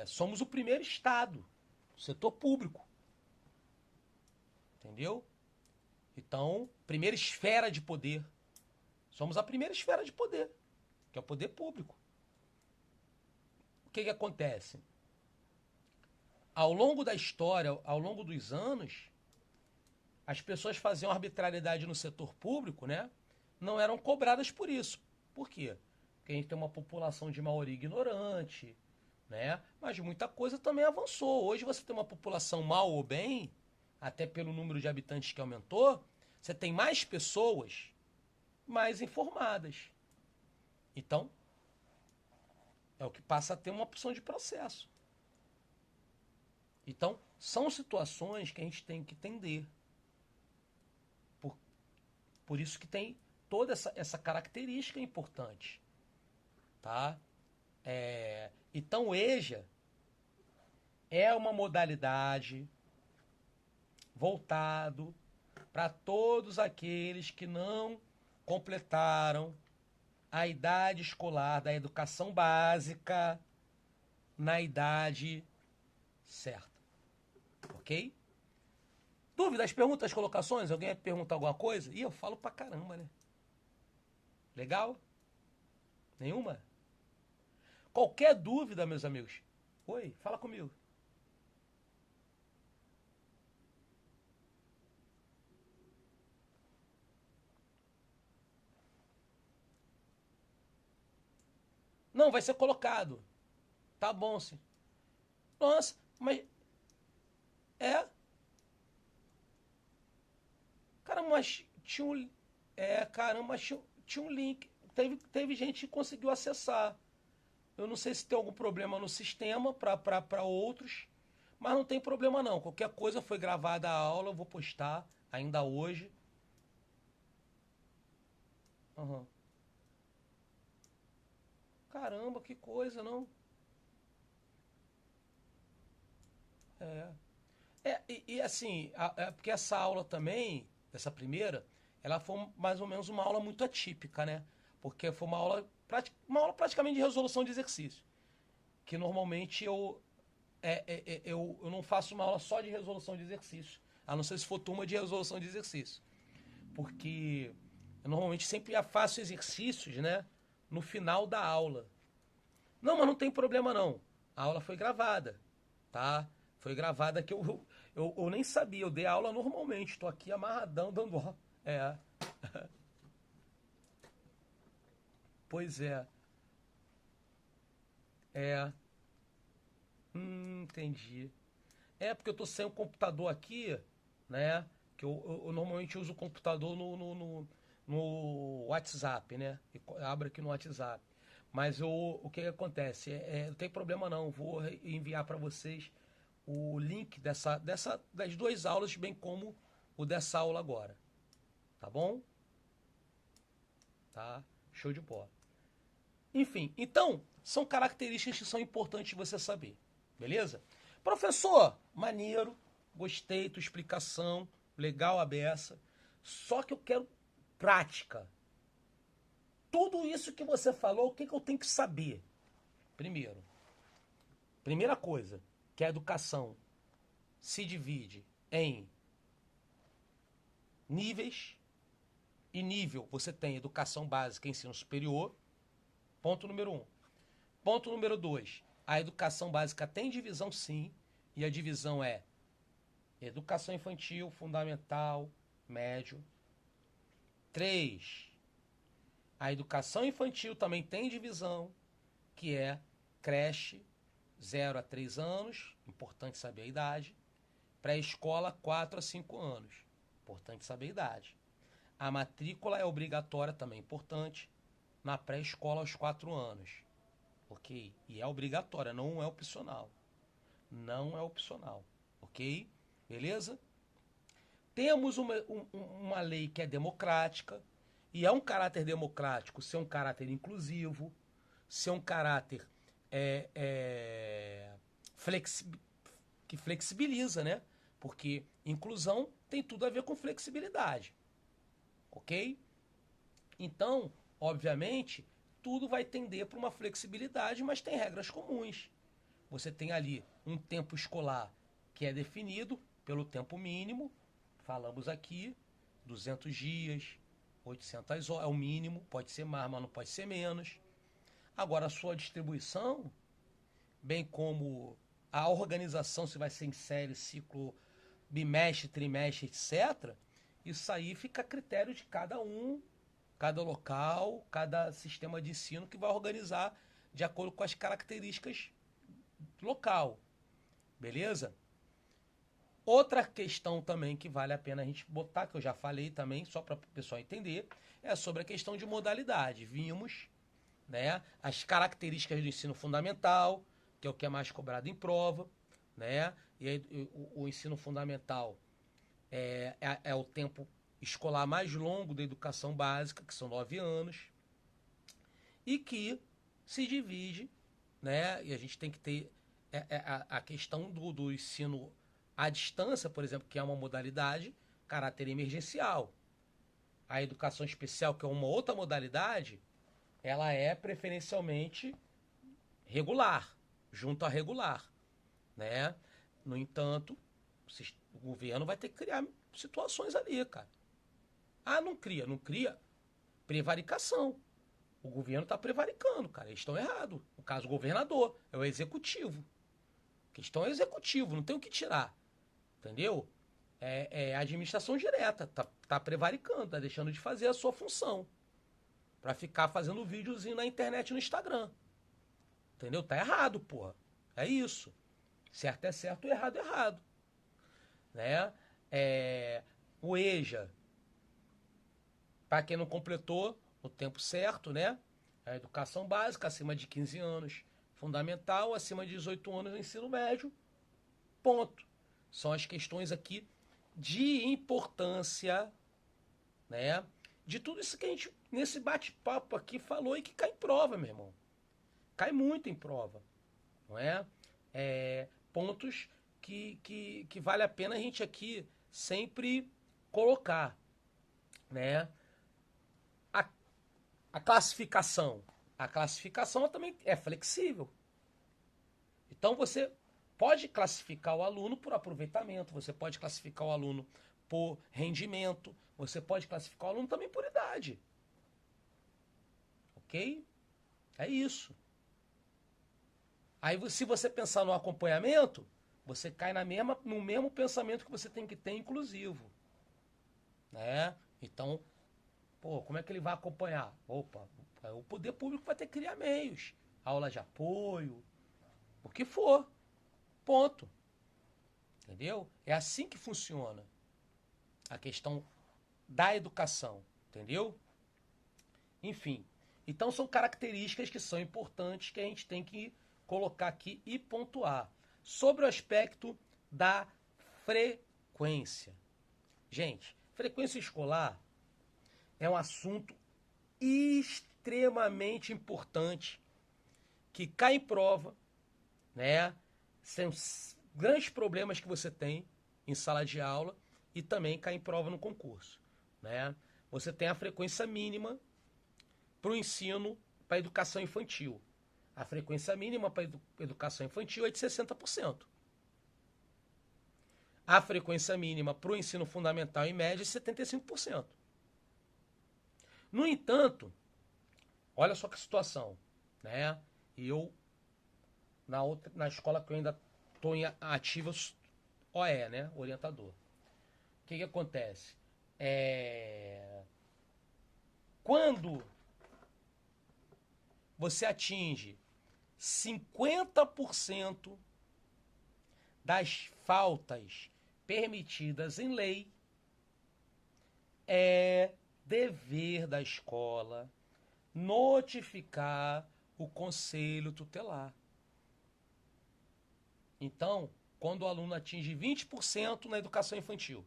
Somos o primeiro Estado, o setor público. Entendeu? Então, primeira esfera de poder. Somos a primeira esfera de poder, que é o poder público. O que acontece? Ao longo da história, ao longo dos anos, as pessoas faziam arbitrariedade no setor público, né? Não eram cobradas por isso. Por quê? Porque a gente tem uma população de maioria ignorante, né? Mas muita coisa também avançou. Hoje você tem uma população mal ou bem, até pelo número de habitantes que aumentou, você tem mais pessoas mais informadas. Então, é o que passa a ter uma opção de processo. Então, são situações que a gente tem que entender. Por isso que tem toda essa característica importante. Tá? Então, o EJA é uma modalidade voltado para todos aqueles que não completaram a idade escolar da educação básica na idade certa. Ok? Dúvidas, perguntas, colocações? Alguém vai perguntar alguma coisa? Ih, eu falo pra caramba, né? Legal? Nenhuma? Qualquer dúvida, meus amigos? Oi, fala comigo. Não, vai ser colocado. Tá bom, sim. Nossa, mas é. Caramba, mas tinha um. É, caramba, mas tinha um link. Teve gente que conseguiu acessar. Eu não sei se tem algum problema no sistema para outros, mas não tem problema não. Qualquer coisa foi gravada a aula, eu vou postar ainda hoje. Uhum. Caramba, que coisa, não? É. E assim, porque essa aula também, essa primeira, ela foi mais ou menos uma aula muito atípica, né? Porque foi uma aula praticamente de resolução de exercício. Que normalmente eu não faço uma aula só de resolução de exercício. A não ser se for turma de resolução de exercício. Porque eu normalmente sempre faço exercícios, né? No final da aula. Não, mas não tem problema não. A aula foi gravada, tá? Foi gravada que eu nem sabia. Eu dei aula normalmente. Tô aqui amarradão dando aula. É, pois é. É. Entendi. É porque eu tô sem o computador aqui, né? Que eu normalmente uso o computador no WhatsApp, né? Abro aqui no WhatsApp. Mas o que acontece? Não tem problema não. Vou enviar para vocês o link das duas aulas, bem como o dessa aula agora. Tá bom? Tá? Show de bola. Enfim, então, são características que são importantes você saber. Beleza? Professor, maneiro, gostei, tua explicação, legal a beça. Só que eu quero prática. Tudo isso que você falou, o que eu tenho que saber? Primeiro, primeira coisa, que a educação se divide em níveis, e nível você tem educação básica e ensino superior. Ponto número um. Ponto número dois. A educação básica tem divisão sim, e a divisão é educação infantil, fundamental, médio. 3. A educação infantil também tem divisão, que é creche, 0 a 3 anos, importante saber a idade. Pré-escola, 4 a 5 anos, importante saber a idade. A matrícula é obrigatória, também importante, na pré-escola aos 4 anos. Ok? E é obrigatória, não é opcional. Não é opcional. Ok? Beleza? Temos uma lei que é democrática, e é um caráter democrático ser um caráter inclusivo, ser um caráter é, é, flexi que flexibiliza, né? Porque inclusão tem tudo a ver com flexibilidade. Ok? Então, obviamente, tudo vai tender para uma flexibilidade, mas tem regras comuns. Você tem ali um tempo escolar que é definido pelo tempo mínimo, falamos aqui, 200 dias, 800 horas, é o mínimo, pode ser mais, mas não pode ser menos. Agora, a sua distribuição, bem como a organização, se vai ser em série, ciclo, bimestre, trimestre, etc., isso aí fica a critério de cada um, cada local, cada sistema de ensino que vai organizar de acordo com as características local. Beleza? Outra questão também que vale a pena a gente botar, que eu já falei também, só para o pessoal entender, é sobre a questão de modalidade. Vimos, né, as características do ensino fundamental, que é o que é mais cobrado em prova, né? E aí, o ensino fundamental é o tempo escolar mais longo da educação básica, que são 9 anos, e que se divide, né? E a gente tem que ter a questão do ensino à distância, por exemplo, que é uma modalidade, caráter emergencial. A educação especial, que é uma outra modalidade, ela é preferencialmente regular, junto à regular, né? No entanto, o governo vai ter que criar situações ali, cara. Ah, não cria. Prevaricação. O governo está prevaricando, cara. Eles estão errados. No caso, o governador é o executivo. A questão é o executivo, não tem o que tirar. Entendeu? É a administração direta. Tá prevaricando, tá deixando de fazer a sua função. Pra ficar fazendo videozinho na internet e no Instagram. Entendeu? Tá errado, porra. É isso. Certo é certo, errado é errado. Né? O EJA, para quem não completou no tempo certo, né? A educação básica, acima de 15 anos, fundamental, acima de 18 anos no ensino médio, ponto. São as questões aqui de importância, né? De tudo isso que a gente, nesse bate-papo aqui, falou e que cai em prova, meu irmão. Cai muito em prova, não é? Pontos que vale a pena a gente aqui sempre colocar, né? A classificação. A classificação também é flexível. Então você pode classificar o aluno por aproveitamento, você pode classificar o aluno por rendimento, você pode classificar o aluno também por idade. Ok? É isso. Aí se você pensar no acompanhamento, você cai no mesmo pensamento que você tem que ter inclusivo. Né? Então, como é que ele vai acompanhar? Opa, o poder público vai ter que criar meios. Aula de apoio, o que for. Ponto. Entendeu? É assim que funciona a questão da educação. Entendeu? Enfim. Então são características que são importantes que a gente tem que colocar aqui e pontuar. Sobre o aspecto da frequência. Gente, frequência escolar é um assunto extremamente importante que cai em prova, né? São grandes problemas que você tem em sala de aula e também cai em prova no concurso, né? Você tem a frequência mínima para o ensino, para a educação infantil. A frequência mínima para a educação infantil é de 60%. A frequência mínima para o ensino fundamental e médio é 75%. No entanto, olha só que situação, né? Na escola que eu ainda estou em ativa, OE, né? Orientador. O que acontece? Quando você atinge 50% das faltas permitidas em lei, é dever da escola notificar o conselho tutelar. Então, quando o aluno atinge 20% na educação infantil,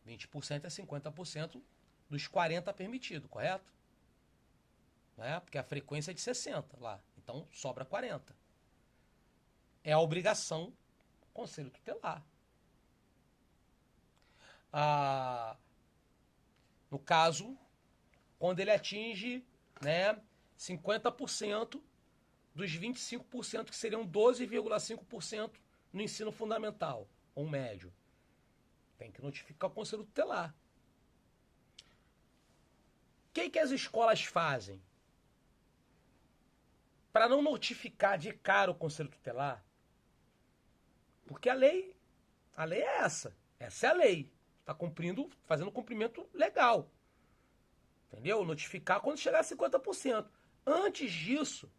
20% é 50% dos 40% permitido, correto? Né? Porque a frequência é de 60 lá, então sobra 40. É a obrigação do conselho tutelar. No caso, quando ele atinge, né, 50% dos 25%, que seriam 12,5% no ensino fundamental ou médio. Tem que notificar o conselho tutelar. O que as escolas fazem? Para não notificar de cara o conselho tutelar, porque a lei é essa. Essa é a lei. Está fazendo cumprimento legal. Entendeu? Notificar quando chegar a 50%. Antes disso,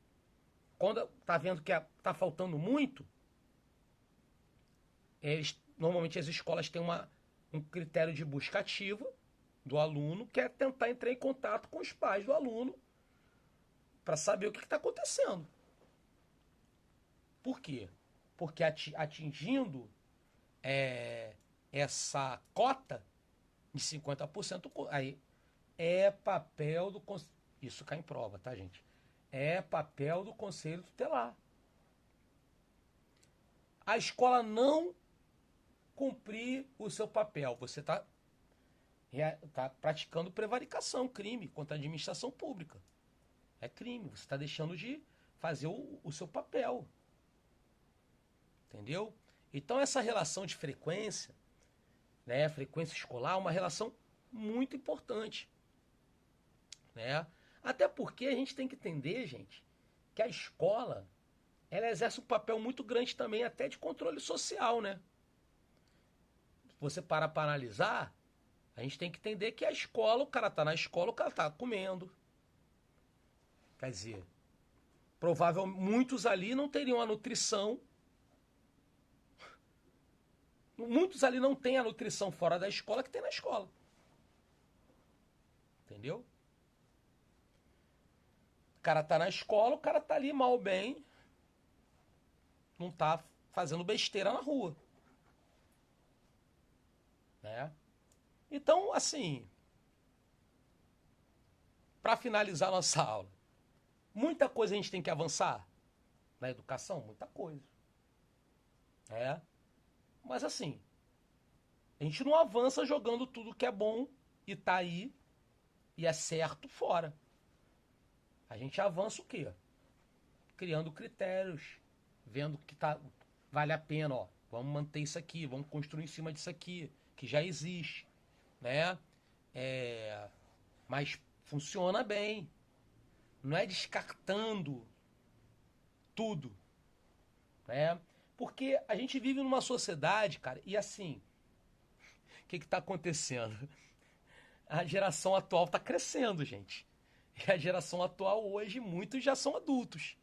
quando tá vendo que tá faltando muito, normalmente as escolas têm um critério de busca ativa do aluno, que é tentar entrar em contato com os pais do aluno para saber o que está acontecendo. Por quê? Porque atingindo essa cota de 50%, aí é papel do conselho. Isso cai em prova, tá, gente? É papel do conselho tutelar. A escola não cumprir o seu papel. Você está praticando prevaricação, crime contra a administração pública. É crime. Você está deixando de fazer o seu papel. Entendeu? Então essa relação de frequência, né, frequência escolar, é uma relação muito importante, né? Até porque a gente tem que entender, gente, que a escola, ela exerce um papel muito grande também até de controle social, né? Se você parar para analisar, a gente tem que entender que a escola, o cara tá na escola, o cara tá comendo. Quer dizer, provavelmente muitos ali não teriam a nutrição. Muitos ali não têm a nutrição fora da escola que tem na escola. Entendeu? O cara tá na escola, o cara tá ali mal ou bem, não tá fazendo besteira na rua. Né? Então, assim, para finalizar nossa aula, muita coisa a gente tem que avançar na educação, muita coisa. É. Mas assim, a gente não avança jogando tudo que é bom e tá aí e é certo fora. A gente avança o quê? Criando critérios, vendo que vale a pena, ó. Vamos manter isso aqui, vamos construir em cima disso aqui, que já existe, né? Mas funciona bem. Não é descartando tudo, né? Porque a gente vive numa sociedade, cara, e assim, o que está acontecendo? A geração atual está crescendo, gente. E a geração atual hoje, muitos já são adultos,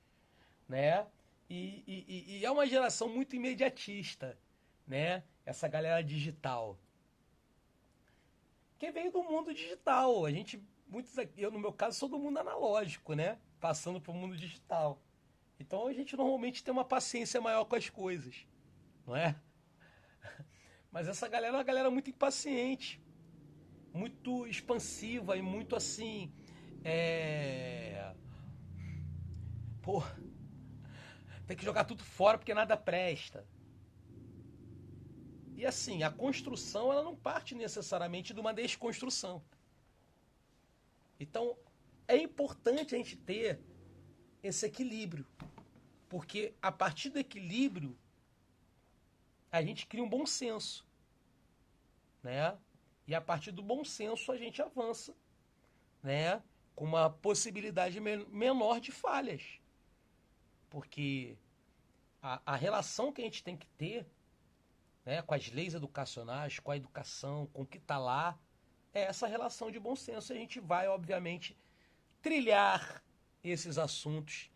né? E é uma geração muito imediatista, né? Essa galera digital. Que veio do mundo digital. A gente, muitos aqui, eu no meu caso sou do mundo analógico, né? Passando para o mundo digital. Então a gente normalmente tem uma paciência maior com as coisas, não é? Mas essa galera é uma galera muito impaciente, muito expansiva e muito assim. Pô, tem que jogar tudo fora porque nada presta. E assim, a construção ela não parte necessariamente de uma desconstrução. Então é importante a gente ter esse equilíbrio. Porque a partir do equilíbrio, a gente cria um bom senso, né? E a partir do bom senso a gente avança, né? Com uma possibilidade menor de falhas. Porque a relação que a gente tem que ter, né, com as leis educacionais, com a educação, com o que está lá, é essa relação de bom senso. A gente vai, obviamente, trilhar esses assuntos,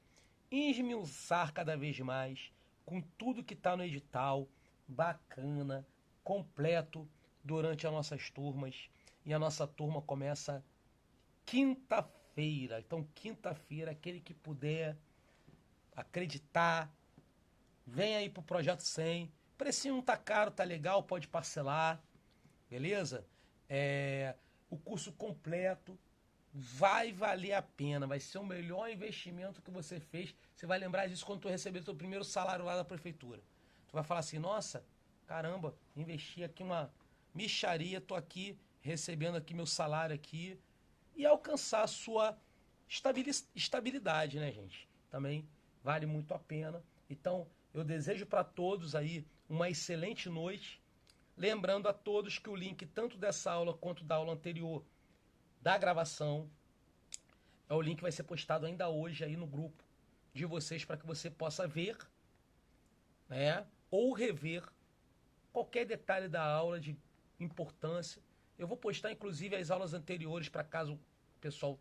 esmiuçar cada vez mais, com tudo que está no edital, bacana, completo, durante as nossas turmas. E a nossa turma começa quinta-feira. Então, quinta-feira, aquele que puder acreditar, vem aí pro Projeto 100. Precinho não tá caro, tá legal, pode parcelar, beleza? O curso completo vai valer a pena, vai ser o melhor investimento que você fez. Você vai lembrar disso quando tu receber o seu primeiro salário lá da prefeitura. Tu vai falar assim, nossa, caramba, investi aqui uma mixaria, tô aqui recebendo aqui meu salário aqui, e alcançar a sua estabilidade, né, gente? Também vale muito a pena. Então, eu desejo para todos aí uma excelente noite. Lembrando a todos que o link tanto dessa aula quanto da aula anterior da gravação é o link que vai ser postado ainda hoje aí no grupo de vocês para que você possa ver, né, ou rever qualquer detalhe da aula de importância. Eu vou postar inclusive as aulas anteriores para caso o pessoal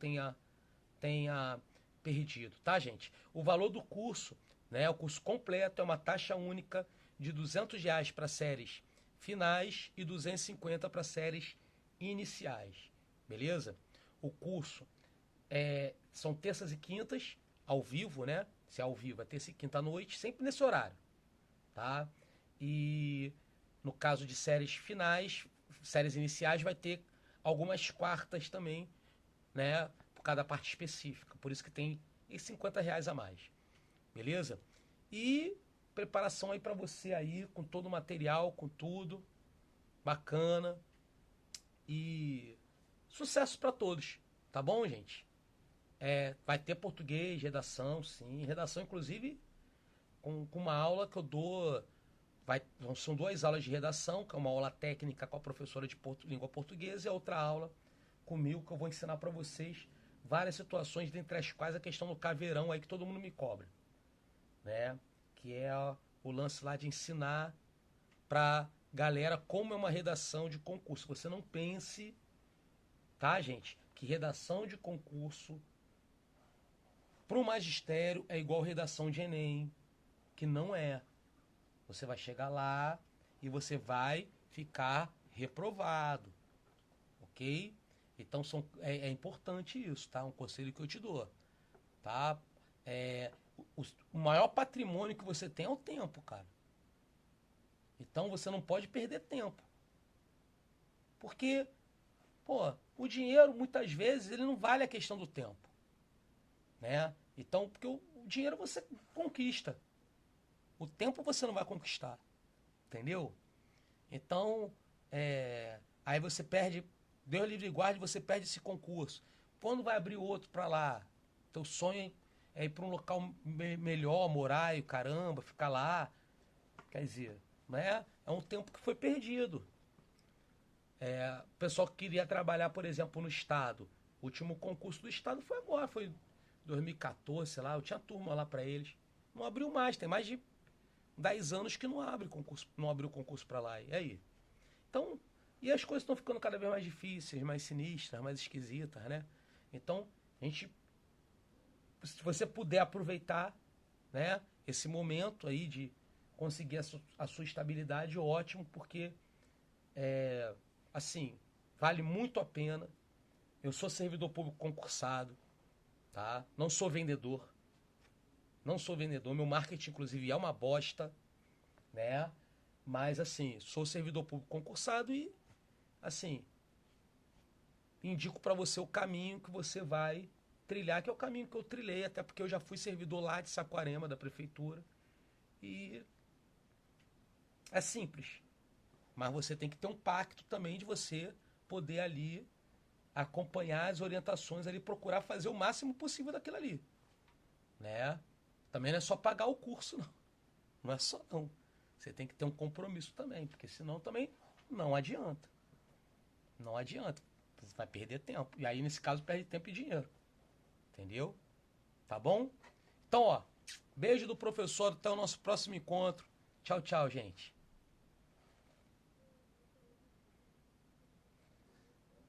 tenha perdido, tá, gente? O valor do curso, né, o curso completo é uma taxa única de R$ 200 para séries finais e 250 para séries iniciais, beleza? O curso são terças e quintas, ao vivo, né? Se é ao vivo, é terça e quinta à noite, sempre nesse horário, tá? E no caso de séries finais, séries iniciais, vai ter algumas quartas também, né? Por cada parte específica. Por isso que tem R$ 50 a mais. Beleza? E preparação aí pra você aí, com todo o material, com tudo. Bacana. E sucesso pra todos. Tá bom, gente? Vai ter português, redação, sim. Redação, inclusive, com uma aula que eu dou. São 2 aulas de redação, que é uma aula técnica com a professora de língua portuguesa e a outra aula comigo que eu vou ensinar para vocês várias situações, dentre as quais a questão do caveirão aí que todo mundo me cobra, né? Que é o lance lá de ensinar pra galera como é uma redação de concurso. Você não pense, tá, gente, que redação de concurso pro magistério é igual redação de Enem, que não é. Você vai chegar lá e você vai ficar reprovado, ok? Então é importante isso, tá? Um conselho que eu te dou, tá? O maior patrimônio que você tem é o tempo, cara. Então você não pode perder tempo. Porque, pô, o dinheiro muitas vezes ele não vale a questão do tempo, né? Então, porque o dinheiro você conquista. O tempo você não vai conquistar, entendeu? Então, aí você perde, Deus livre e guarde, você perde esse concurso. Quando vai abrir outro pra lá? Teu sonho é ir pra um local melhor, morar e o caramba, ficar lá. Quer dizer, né? É um tempo que foi perdido. O pessoal que queria trabalhar, por exemplo, no Estado. O último concurso do Estado foi agora, foi 2014, sei lá. Eu tinha turma lá pra eles. Não abriu mais, tem mais de 10 anos que não abre concurso, não abriu concurso para lá. E aí? Então, e as coisas estão ficando cada vez mais difíceis, mais sinistras, mais esquisitas, né? Então, se você puder aproveitar, né, esse momento aí de conseguir a sua estabilidade, ótimo, porque, assim, vale muito a pena. Eu sou servidor público concursado, tá? Não sou vendedor. Não sou vendedor, meu marketing, inclusive, é uma bosta, né? Mas, assim, sou servidor público concursado e, assim, indico para você o caminho que você vai trilhar, que é o caminho que eu trilhei, até porque eu já fui servidor lá de Saquarema, da prefeitura. E é simples. Mas você tem que ter um pacto também de você poder ali acompanhar as orientações ali, procurar fazer o máximo possível daquilo ali, né? Também não é só pagar o curso, não. Não é só, não. Você tem que ter um compromisso também, porque senão também não adianta. Não adianta. Você vai perder tempo. E aí, nesse caso, perde tempo e dinheiro. Entendeu? Tá bom? Então, ó, beijo do professor. Até o nosso próximo encontro. Tchau, tchau, gente.